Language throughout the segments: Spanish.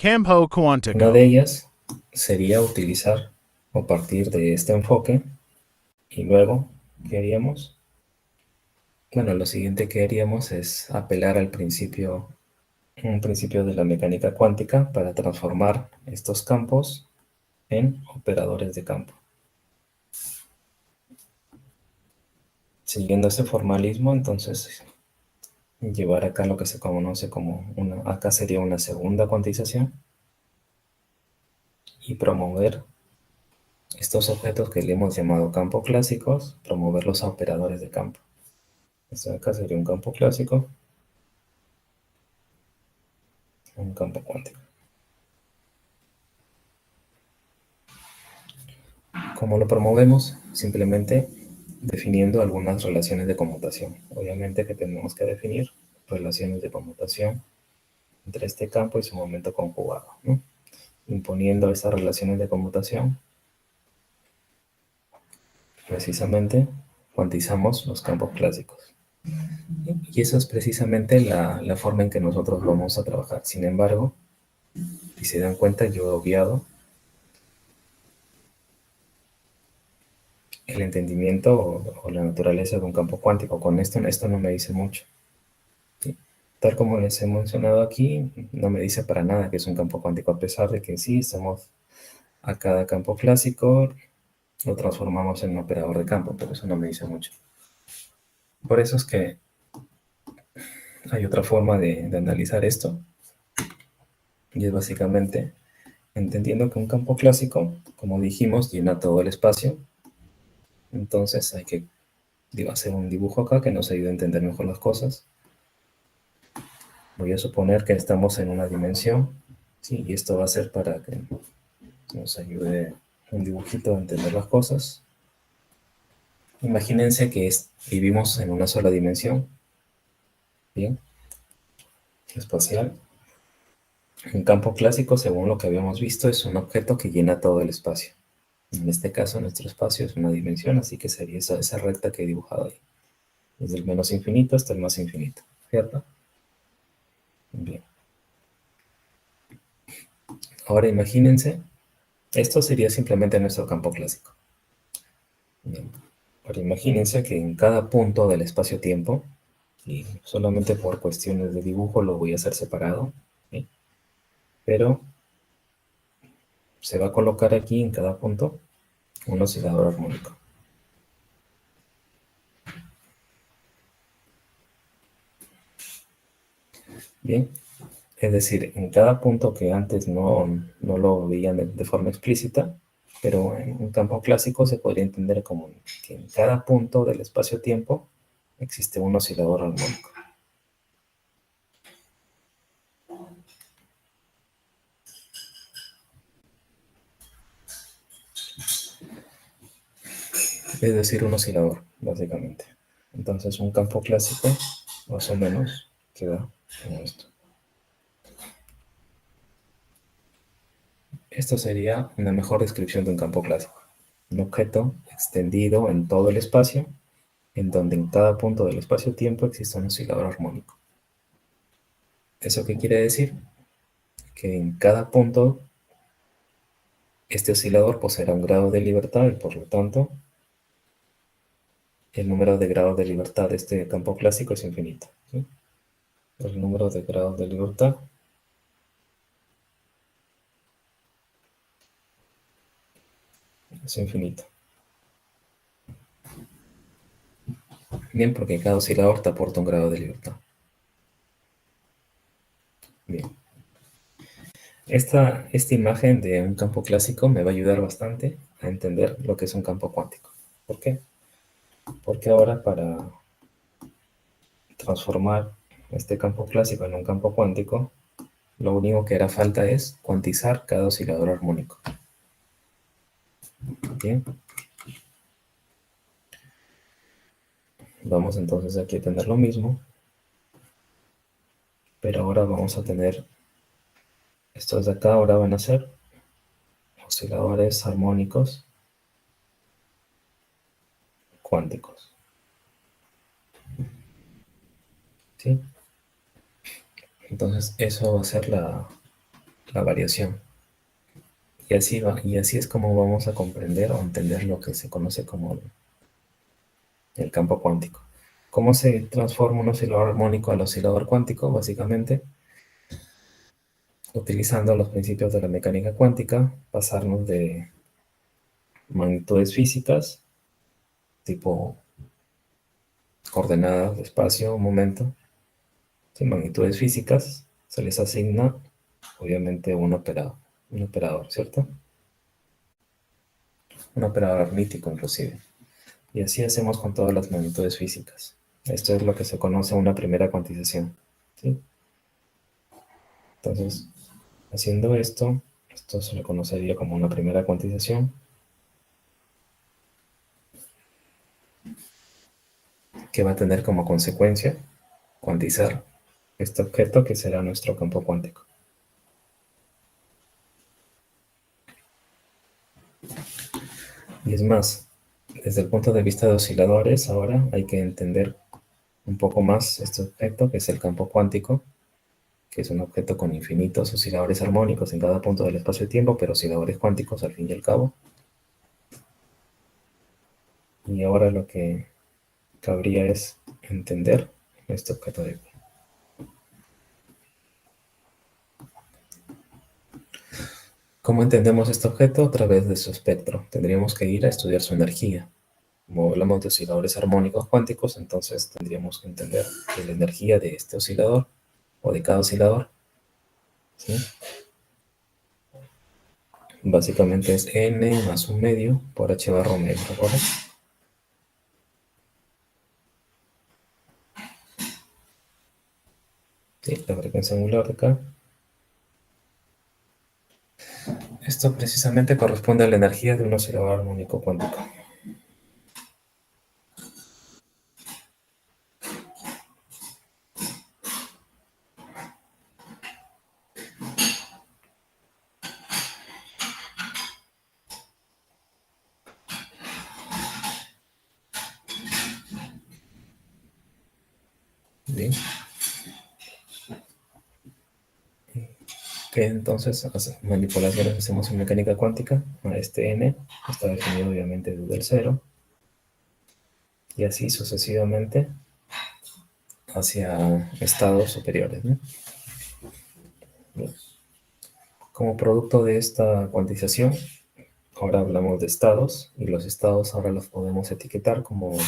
Campo Una de cuántico. ellas sería utilizar o partir de este enfoque y luego, ¿qué haríamos? Bueno, lo siguiente que haríamos es apelar al principio, un principio de la mecánica cuántica para transformar estos campos en operadores de campo. Siguiendo ese formalismo, entonces llevar acá lo que se conoce como acá sería una segunda cuantización y promover estos objetos que le hemos llamado campos clásicos, promoverlos a operadores de campo. Esto de acá sería un campo clásico, un campo cuántico. ¿Cómo lo promovemos? Simplemente definiendo algunas relaciones de conmutación. Obviamente que tenemos que definir relaciones de conmutación entre este campo y su momento conjugado, ¿no? Imponiendo esas relaciones de conmutación, precisamente cuantizamos los campos clásicos. Y eso es precisamente la forma en que nosotros vamos a trabajar. Sin embargo, si se dan cuenta, yo he obviado el entendimiento o la naturaleza de un campo cuántico. Con esto no me dice mucho. ¿Sí? Tal como les he mencionado aquí, no me dice para nada que es un campo cuántico, a pesar de que sí, estamos a cada campo clásico, lo transformamos en un operador de campo, pero eso no me dice mucho. Por eso es que hay otra forma de analizar esto, y es básicamente entendiendo que un campo clásico, como dijimos, llena todo el espacio. Entonces hay que hacer un dibujo acá que nos ayude a entender mejor las cosas. Voy a suponer que estamos en una dimensión, ¿sí? Y esto va a ser para que nos ayude un dibujito a entender las cosas. Imagínense que vivimos en una sola dimensión, ¿bien? Espacial. Un campo clásico, según lo que habíamos visto, es un objeto que llena todo el espacio. En este caso, nuestro espacio es una dimensión, así que sería esa recta que he dibujado ahí. Desde el menos infinito hasta el más infinito, ¿cierto? Bien. Ahora imagínense, esto sería simplemente nuestro campo clásico. Bien. Ahora imagínense que en cada punto del espacio-tiempo, y solamente por cuestiones de dibujo lo voy a hacer separado, ¿sí? Pero se va a colocar aquí en cada punto un oscilador armónico. Bien, es decir, en cada punto que antes no lo veían de forma explícita, pero en un campo clásico se podría entender como que en cada punto del espacio-tiempo existe un oscilador armónico. Es decir, un oscilador, básicamente. Entonces, un campo clásico, más o menos, queda como esto. Esto sería una mejor descripción de un campo clásico. Un objeto extendido en todo el espacio, en donde en cada punto del espacio-tiempo existe un oscilador armónico. ¿Eso qué quiere decir? Que en cada punto este oscilador poseerá un grado de libertad y por lo tanto el número de grados de libertad de este campo clásico es infinito, ¿sí? El número de grados de libertad es infinito. Bien, porque cada oscilador te aporta un grado de libertad. Bien. Esta imagen de un campo clásico me va a ayudar bastante a entender lo que es un campo cuántico. ¿Por qué? Porque ahora para transformar este campo clásico en un campo cuántico, lo único que hará falta es cuantizar cada oscilador armónico. Bien. Vamos entonces aquí a tener lo mismo, pero ahora vamos a tener estos de acá, ahora van a ser osciladores armónicos cuánticos. ¿Sí? Entonces eso va a ser la variación. Y así va, y así es como vamos a comprender o entender lo que se conoce como el campo cuántico. ¿Cómo se transforma un oscilador armónico al oscilador cuántico? Básicamente, utilizando los principios de la mecánica cuántica, pasarnos de magnitudes físicas, tipo coordenadas de espacio, momento, sin magnitudes físicas, se les asigna, obviamente, un operador, ¿cierto? Un operador armítico, inclusive. Y así hacemos con todas las magnitudes físicas. Esto es lo que se conoce una primera cuantización, ¿sí? Entonces, haciendo esto se le conocería como una primera cuantización, que va a tener como consecuencia cuantizar este objeto que será nuestro campo cuántico. Y es más, desde el punto de vista de osciladores, ahora hay que entender un poco más este objeto que es el campo cuántico, que es un objeto con infinitos osciladores armónicos en cada punto del espacio-tiempo, pero osciladores cuánticos al fin y al cabo. Y ahora lo que cabría es entender este objeto de aquí. ¿Cómo entendemos este objeto? A través de su espectro. Tendríamos que ir a estudiar su energía. Como hablamos de osciladores armónicos cuánticos, entonces tendríamos que entender que la energía de este oscilador, o de cada oscilador, ¿sí? Básicamente es n más un medio por h barra omega, ¿recuerdan? Sí, la frecuencia angular de acá. Esto precisamente corresponde a la energía de un oscilador armónico cuántico. Bien. Que entonces manipulaciones hacemos en mecánica cuántica a este n, está definido obviamente desde el cero, y así sucesivamente hacia estados superiores, ¿no? Bien. Como producto de esta cuantización, ahora hablamos de estados, y los estados ahora los podemos etiquetar como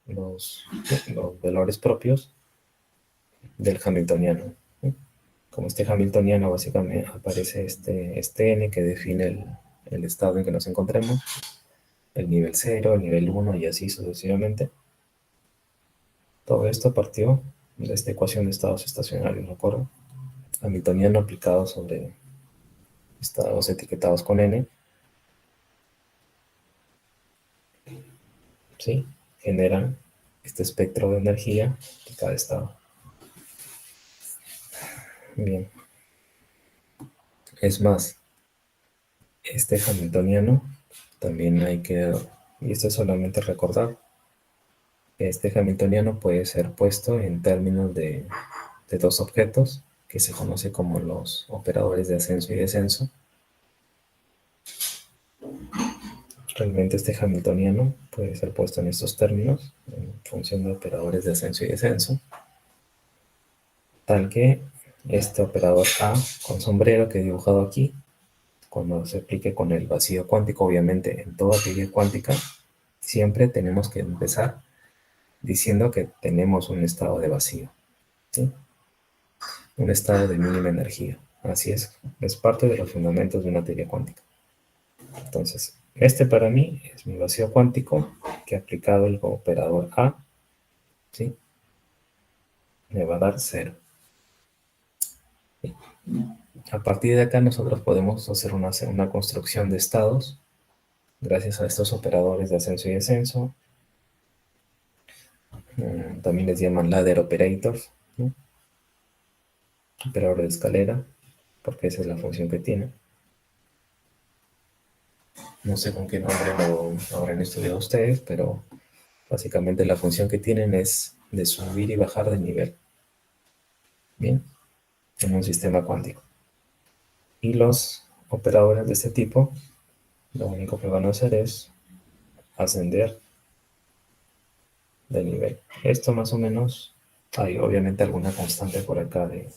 los, los valores propios del hamiltoniano, ¿sí? Como este hamiltoniano básicamente aparece este n que define el estado en que nos encontremos, el nivel 0, el nivel 1 y así sucesivamente. Todo esto partió de esta ecuación de estados estacionarios, ¿de acuerdo? Hamiltoniano aplicado sobre estados etiquetados con n, ¿sí? Generan este espectro de energía de cada estado. Bien, es más, este hamiltoniano también hay que, y esto es solamente recordar, que este hamiltoniano puede ser puesto en términos de dos objetos que se conoce como los operadores de ascenso y descenso. Realmente este hamiltoniano puede ser puesto en estos términos, en función de operadores de ascenso y descenso, tal que este operador A con sombrero que he dibujado aquí, cuando se aplique con el vacío cuántico, obviamente en toda teoría cuántica, siempre tenemos que empezar diciendo que tenemos un estado de vacío, ¿sí? Un estado de mínima energía. Así es parte de los fundamentos de una teoría cuántica. Entonces, este para mí es mi vacío cuántico que aplicado el operador A, ¿sí? Me va a dar 0. A partir de acá nosotros podemos hacer una construcción de estados gracias a estos operadores de ascenso y descenso. También les llaman ladder operators, ¿no? Operador de escalera, porque esa es la función que tiene. No sé con qué nombre lo habrán estudiado ustedes, pero básicamente la función que tienen es de subir y bajar de nivel. Bien, en un sistema cuántico. Y los operadores de este tipo, lo único que van a hacer es ascender de nivel. Esto más o menos, hay obviamente alguna constante por acá de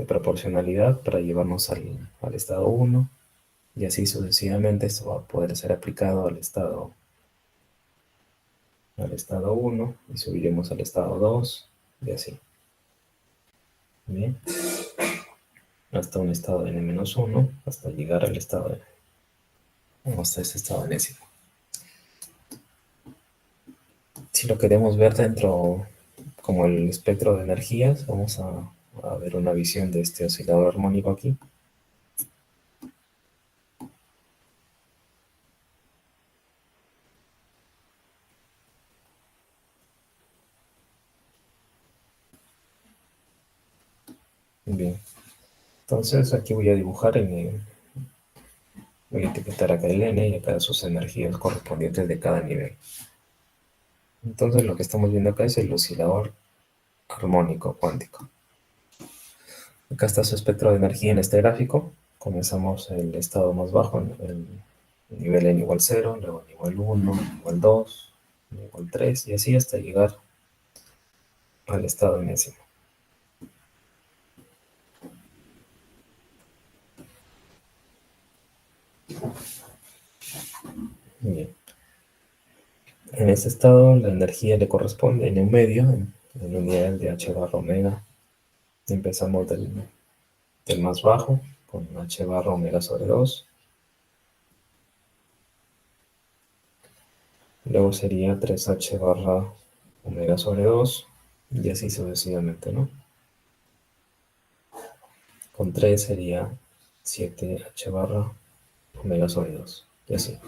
proporcionalidad para llevarnos al estado 1 y así sucesivamente. Esto va a poder ser aplicado al estado 1 y subiremos al estado 2 y así. Bien, hasta un estado de n-1 hasta llegar al estado hasta ese estado enésimo. Si lo queremos ver dentro como el espectro de energías, vamos a ver una visión de este oscilador armónico aquí. Bien, entonces aquí voy a dibujar voy a etiquetar acá el n y acá sus energías correspondientes de cada nivel. Entonces lo que estamos viendo acá es el oscilador armónico cuántico. Acá está su espectro de energía en este gráfico. Comenzamos el estado más bajo, el nivel n igual 0, luego n igual 1, n igual 2, n igual 3, y así hasta llegar al estado enésimo. Bien. En este estado la energía le corresponde en un medio, en un nivel de h barra omega. Empezamos del más bajo, con h barra omega sobre 2. Luego sería 3h barra omega sobre 2, y así sucesivamente, ¿no? Con 3 sería 7h barra omega sobre 2, y así.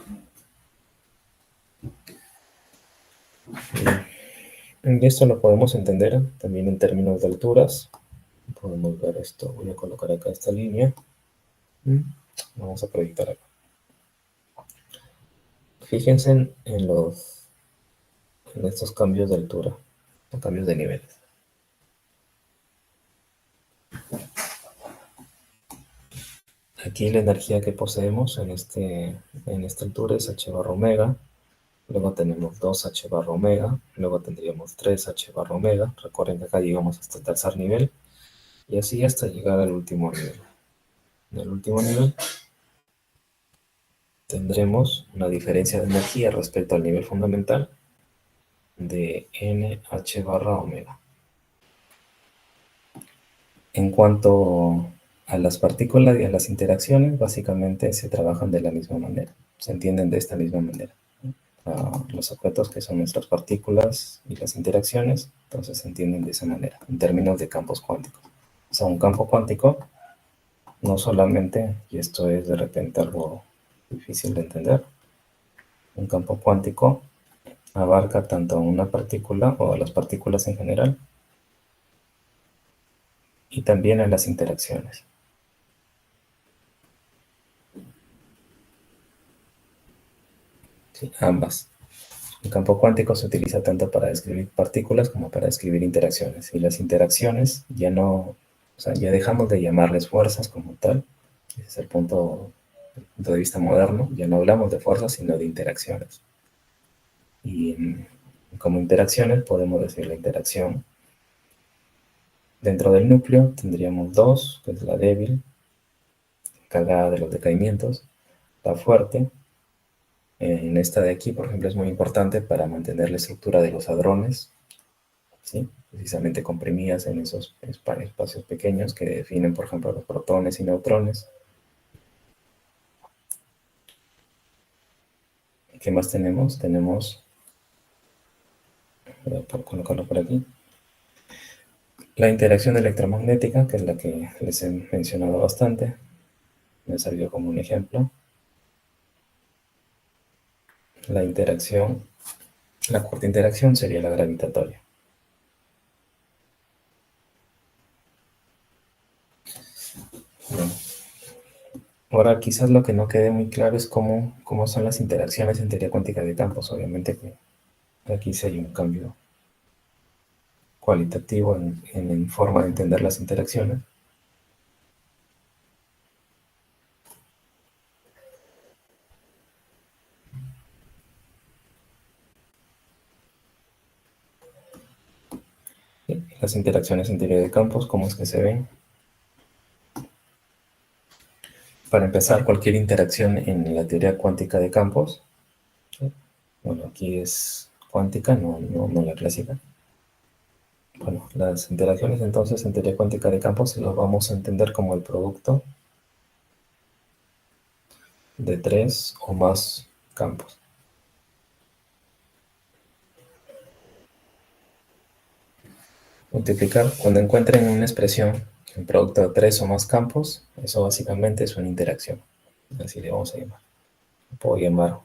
Y esto lo podemos entender también en términos de alturas. Podemos ver esto. Voy a colocar acá esta línea. Vamos a proyectar acá. Fíjense en estos cambios de altura, o cambios de niveles. Aquí la energía que poseemos en esta altura es h barra omega. Luego tenemos 2h barra omega. Luego tendríamos 3h barra omega. Recuerden que acá llegamos hasta el tercer nivel. Y así hasta llegar al último nivel. En el último nivel tendremos una diferencia de energía respecto al nivel fundamental de nh barra omega. En cuanto a las partículas y a las interacciones, básicamente se trabajan de la misma manera, se entienden de esta misma manera. Los objetos que son nuestras partículas y las interacciones, entonces se entienden de esa manera, en términos de campos cuánticos. O sea, un campo cuántico no solamente, y esto es de repente algo difícil de entender, un campo cuántico abarca tanto a una partícula o a las partículas en general y también a las interacciones. Sí, ambas. El campo cuántico se utiliza tanto para describir partículas como para describir interacciones. Y las interacciones ya no, o sea, ya dejamos de llamarles fuerzas como tal. Ese es el punto de vista moderno. Ya no hablamos de fuerzas, sino de interacciones. Y como interacciones podemos decir la interacción. Dentro del núcleo tendríamos dos, que es la débil, encargada de los decaimientos. La fuerte, en esta de aquí, por ejemplo, es muy importante para mantener la estructura de los hadrones, ¿sí? Precisamente comprimidas en esos espacios pequeños que definen, por ejemplo, los protones y neutrones. ¿Qué más tenemos? Voy a colocarlo por aquí, la interacción electromagnética, que es la que les he mencionado bastante, me salió como un ejemplo. La cuarta interacción sería la gravitatoria. Bueno, ahora quizás lo que no quede muy claro es cómo son las interacciones en teoría cuántica de campos. Obviamente que aquí sí hay un cambio cualitativo en forma de entender las interacciones. las interacciones en teoría de campos, cómo es que se ven. Para empezar, cualquier interacción en la teoría cuántica de campos, bueno, aquí es cuántica, no la clásica. Bueno, las interacciones entonces en teoría cuántica de campos se las vamos a entender como el producto de tres o más campos. Multiplicar, cuando encuentren una expresión en producto de tres o más campos, eso básicamente es una interacción. Así le vamos a llamar. Puedo llamar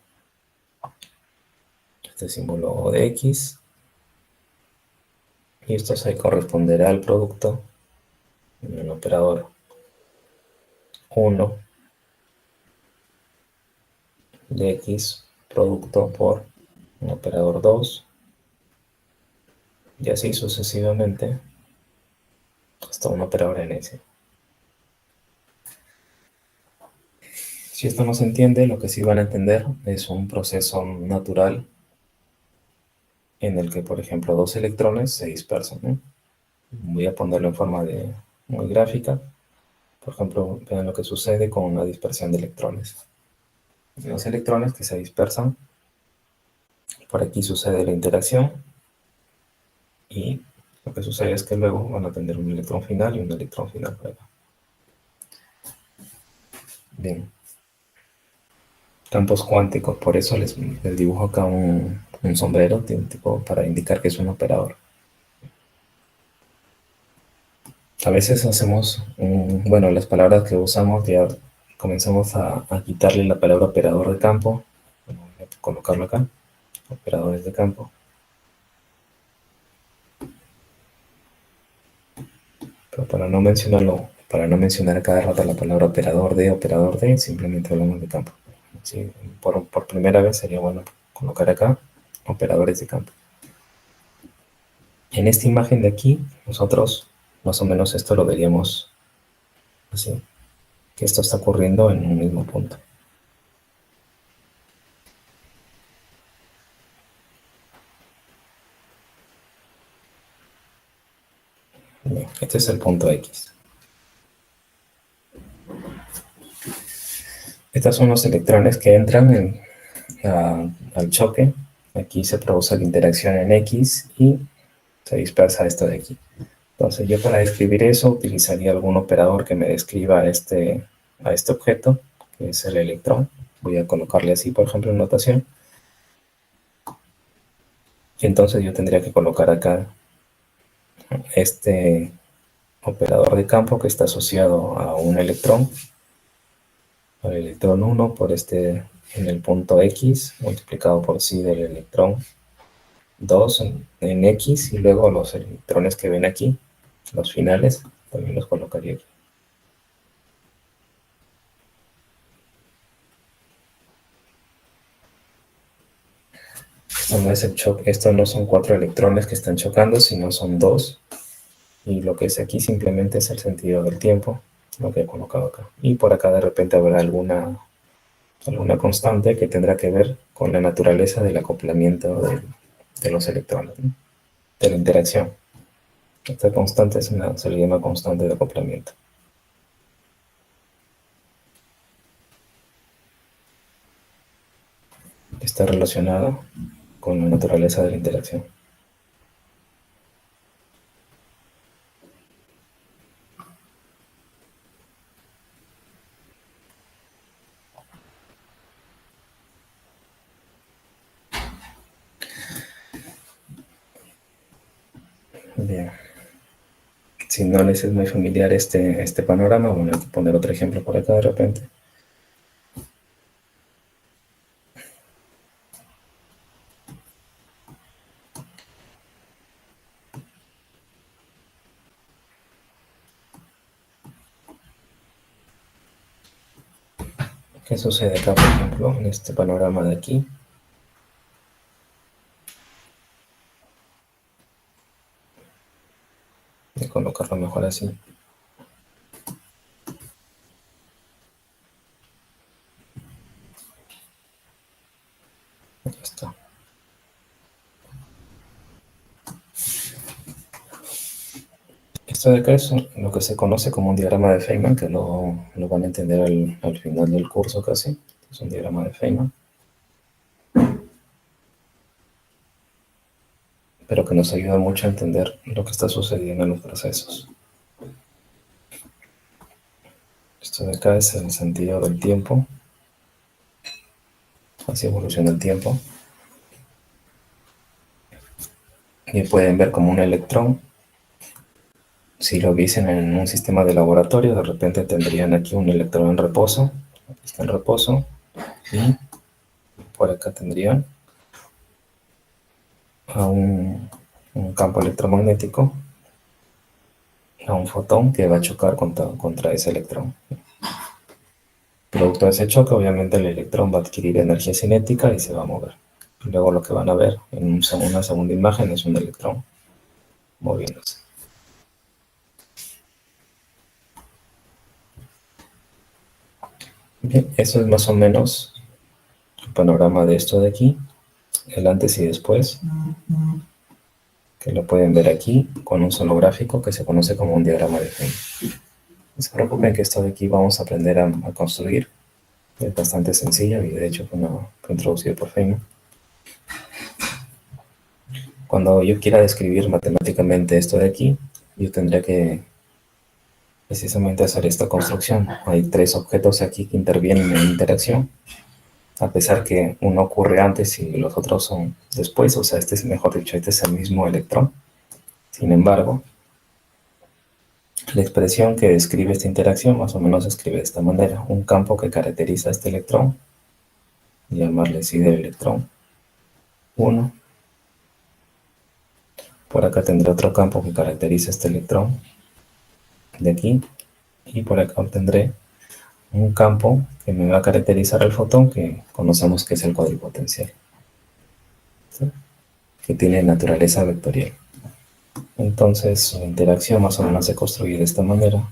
este símbolo de X y esto se corresponderá al producto en el operador 1 de X producto por un operador 2 y así sucesivamente hasta un operador en S. Si esto no se entiende, lo que sí van a entender es un proceso natural en el que, por ejemplo, dos electrones se dispersan, ¿no? Voy a ponerlo en forma de muy gráfica. Por ejemplo, vean lo que sucede con una dispersión de electrones. Los electrones que se dispersan, por aquí sucede la interacción y lo que sucede es que luego van a tener un electrón final y un electrón final por acá. Bien, campos cuánticos, por eso les dibujo acá un sombrero tipo para indicar que es un operador. A veces hacemos, bueno, las palabras que usamos ya comenzamos a quitarle la palabra operador de campo. Bueno, voy a colocarlo acá, operadores de campo. Pero para no mencionarlo, para no mencionar a cada rato la palabra operador de, simplemente hablamos de campo. Sí, por primera vez sería bueno colocar acá operadores de campo. En esta imagen de aquí, nosotros más o menos esto lo veríamos así, que esto está ocurriendo en un mismo punto. Bien, este es el punto X. Estos son los electrones que entran al choque. Aquí se produce la interacción en X y se dispersa esto de aquí. Entonces yo para describir eso utilizaría algún operador que me describa a este objeto, que es el electrón. Voy a colocarle así, por ejemplo, en notación. Y entonces yo tendría que colocar acá este operador de campo que está asociado a un electrón, al electrón 1 por este en el punto X multiplicado por sí del electrón 2 en X y luego los electrones que ven aquí, los finales, también los colocaría aquí. Esto no es el choque, esto no son cuatro electrones que están chocando, sino son dos. Y lo que es aquí simplemente es el sentido del tiempo, lo que he colocado acá. Y por acá de repente habrá alguna constante que tendrá que ver con la naturaleza del acoplamiento de los electrones, ¿no? De la interacción. Esta constante se le llama constante de acoplamiento. Está relacionada con la naturaleza de la interacción. Bien. Si no les es muy familiar este panorama, bueno, hay que poner otro ejemplo por acá de repente. ¿Qué sucede acá, por ejemplo, en este panorama de aquí? Voy a colocarlo mejor así. Ya está. Esto de acá es lo que se conoce como un diagrama de Feynman, que lo van a entender al final del curso casi. Es un diagrama de Feynman, pero que nos ayuda mucho a entender lo que está sucediendo en los procesos. Esto de acá es el sentido del tiempo, así evoluciona el tiempo. Y pueden ver como un electrón. Si lo viesen en un sistema de laboratorio, de repente tendrían aquí un electrón en reposo. Aquí está en reposo. Y por acá tendrían a un campo electromagnético, a un fotón que va a chocar contra ese electrón. Producto de ese choque, obviamente el electrón va a adquirir energía cinética y se va a mover. Luego lo que van a ver en una segunda imagen es un electrón moviéndose. Bien, eso es más o menos el panorama de esto de aquí, el antes y después, que lo pueden ver aquí con un solo gráfico que se conoce como un diagrama de Feynman. No se preocupen que esto de aquí vamos a aprender a construir. Es bastante sencilla y de hecho fue introducido por Feynman. Cuando yo quiera describir matemáticamente esto de aquí, yo tendría que precisamente hacer esta construcción. Hay tres objetos aquí que intervienen en interacción, a pesar que uno ocurre antes y los otros son después, o sea, este es, mejor dicho, este es el mismo electrón. Sin embargo, la expresión que describe esta interacción más o menos se escribe de esta manera. Un campo que caracteriza a este electrón, llamarle así del electrón 1. Por acá tendré otro campo que caracteriza a este electrón de aquí. Y por acá obtendré un campo que me va a caracterizar el fotón que conocemos que es el cuadripotencial, ¿sí? Que tiene naturaleza vectorial. Entonces la interacción más o menos se construye de esta manera.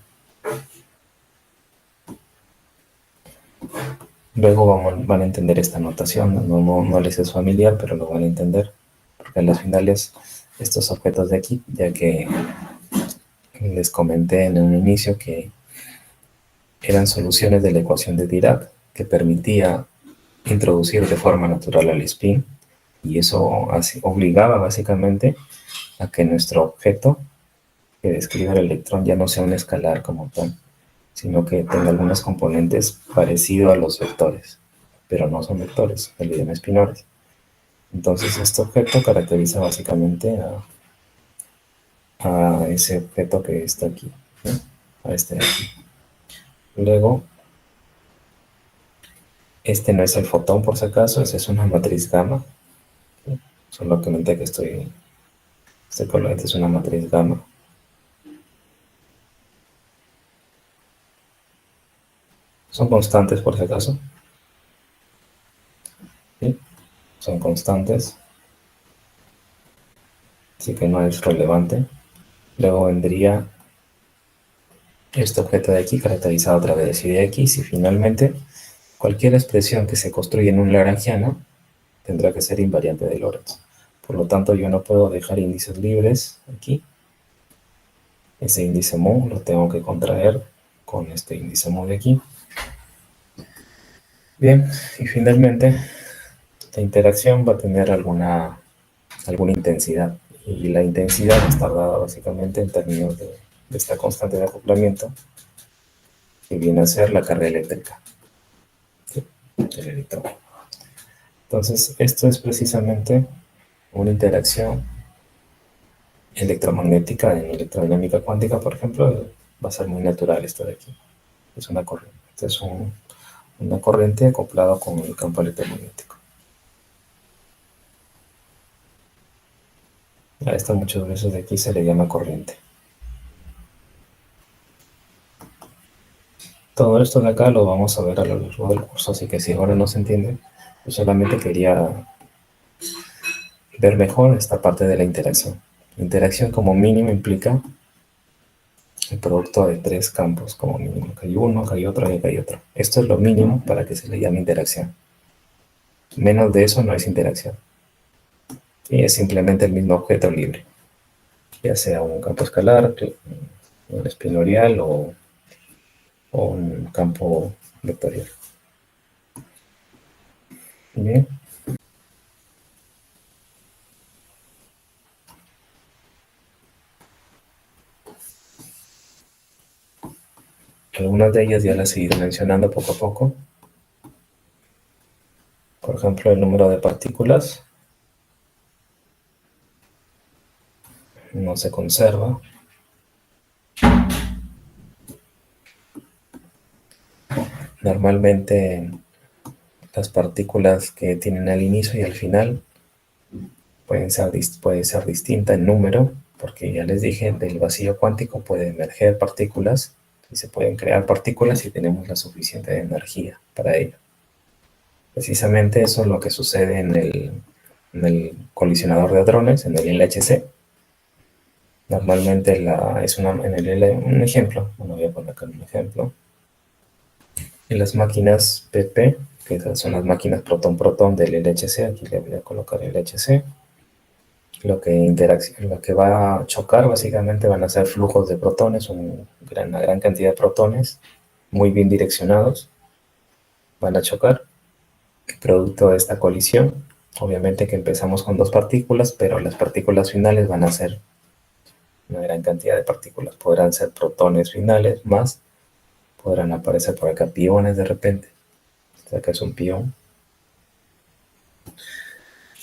Luego van a entender esta notación, no les es familiar, pero lo van a entender, porque a las finales estos objetos de aquí, ya que les comenté en un inicio que eran soluciones de la ecuación de Dirac, que permitía introducir de forma natural al spin, y eso obligaba básicamente a que nuestro objeto que describe el electrón ya no sea un escalar como tal, sino que tenga algunos componentes parecidos a los vectores, pero no son vectores, olviden espinores. Entonces este objeto caracteriza básicamente a ese objeto que está aquí, ¿no? A este de aquí. Luego, este no es el fotón por si acaso, esa es una matriz gamma, ¿sí? Solamente que este colorante es una matriz gamma. Son constantes por si acaso, ¿sí? Son constantes, así que no es relevante. Luego vendría este objeto de aquí caracterizado a través de psi de x, y finalmente cualquier expresión que se construya en un lagrangiano tendrá que ser invariante de Lorentz. Por lo tanto, yo no puedo dejar índices libres aquí. Ese índice mu lo tengo que contraer con este índice mu de aquí. Bien, y finalmente la interacción va a tener alguna intensidad, y la intensidad está dada básicamente en términos de esta constante de acoplamiento, que viene a ser la carga eléctrica, ¿sí? Del electrón. Entonces, esto es precisamente una interacción electromagnética. En electrodinámica cuántica, por ejemplo, va a ser muy natural esto de aquí. Es una corriente. Es una corriente acoplada con el campo electromagnético. A esto muchas veces de aquí se le llama corriente. Todo esto de acá lo vamos a ver a lo largo del curso, así que si ahora no se entiende, yo solamente quería ver mejor esta parte de la interacción. La interacción como mínimo implica el producto de tres campos como mínimo. Acá hay uno, acá hay otro y acá hay otro. Esto es lo mínimo para que se le llame interacción. Menos de eso no es interacción. Y es simplemente el mismo objeto libre, ya sea un campo escalar, un espinorial o un campo vectorial. Bien. Algunas de ellas ya las he ido mencionando poco a poco. Por ejemplo, el número de partículas no se conserva. Normalmente las partículas que tienen al inicio y al final puede ser distinta en número, porque ya les dije, del vacío cuántico pueden emerger partículas y se pueden crear partículas si tenemos la suficiente energía para ello. Precisamente eso es lo que sucede en el colisionador de hadrones, en el LHC. Normalmente un ejemplo, bueno, voy a poner acá un ejemplo. En las máquinas PP, que esas son las máquinas protón-protón del LHC, aquí le voy a colocar el LHC. Lo que va a chocar básicamente van a ser flujos de protones, una gran cantidad de protones muy bien direccionados, van a chocar. Producto de esta colisión, obviamente que empezamos con dos partículas, pero las partículas finales van a ser una gran cantidad de partículas. Podrán ser protones finales más, podrán aparecer por acá piones de repente. Acá es un pión.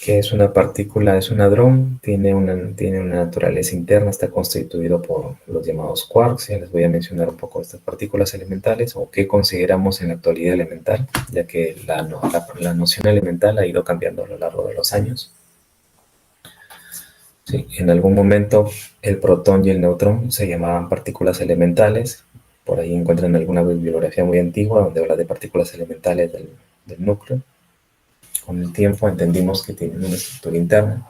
Que es una partícula, es un hadrón, tiene una naturaleza interna, está constituido por los llamados quarks. Ya les voy a mencionar un poco estas partículas elementales o qué consideramos en la actualidad elemental, ya que la noción elemental ha ido cambiando a lo largo de los años. Sí, en algún momento el protón y el neutrón se llamaban partículas elementales. Por ahí encuentran alguna bibliografía muy antigua donde habla de partículas elementales del núcleo. Con el tiempo entendimos que tienen una estructura interna.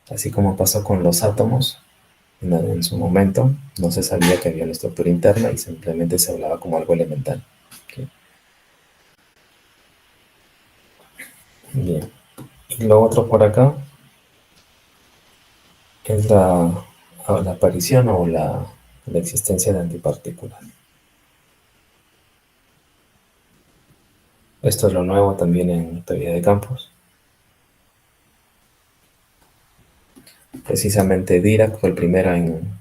Así como pasó con los átomos, en su momento no se sabía que había una estructura interna y simplemente se hablaba como algo elemental. ¿Okay? Bien. Y lo otro por acá es la aparición o la existencia de antipartículas. Esto es lo nuevo también en teoría de campos. Precisamente Dirac fue el primero en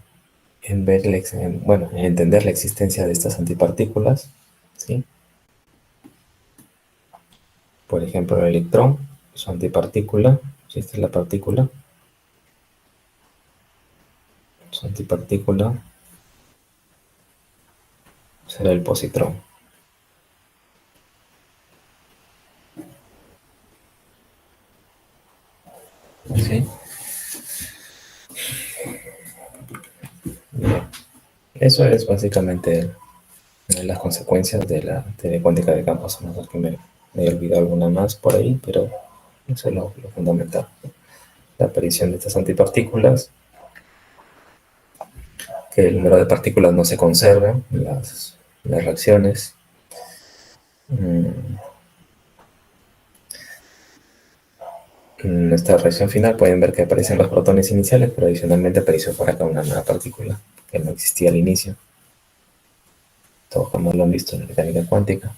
entender la existencia de estas antipartículas, ¿sí? Por ejemplo, el electrón, su antipartícula, si esta es la partícula, su antipartícula será el positrón. ¿Sí? Bien. Eso es básicamente las consecuencias de la teoría cuántica de campos. A lo mejor que me he olvidado alguna más por ahí, pero eso es lo fundamental. La aparición de estas antipartículas, que el número de partículas no se conserva, las reacciones. En esta reacción final pueden ver que aparecen los protones iniciales, pero adicionalmente apareció por acá una nueva partícula que no existía al inicio. Todos como lo han visto en la mecánica cuántica.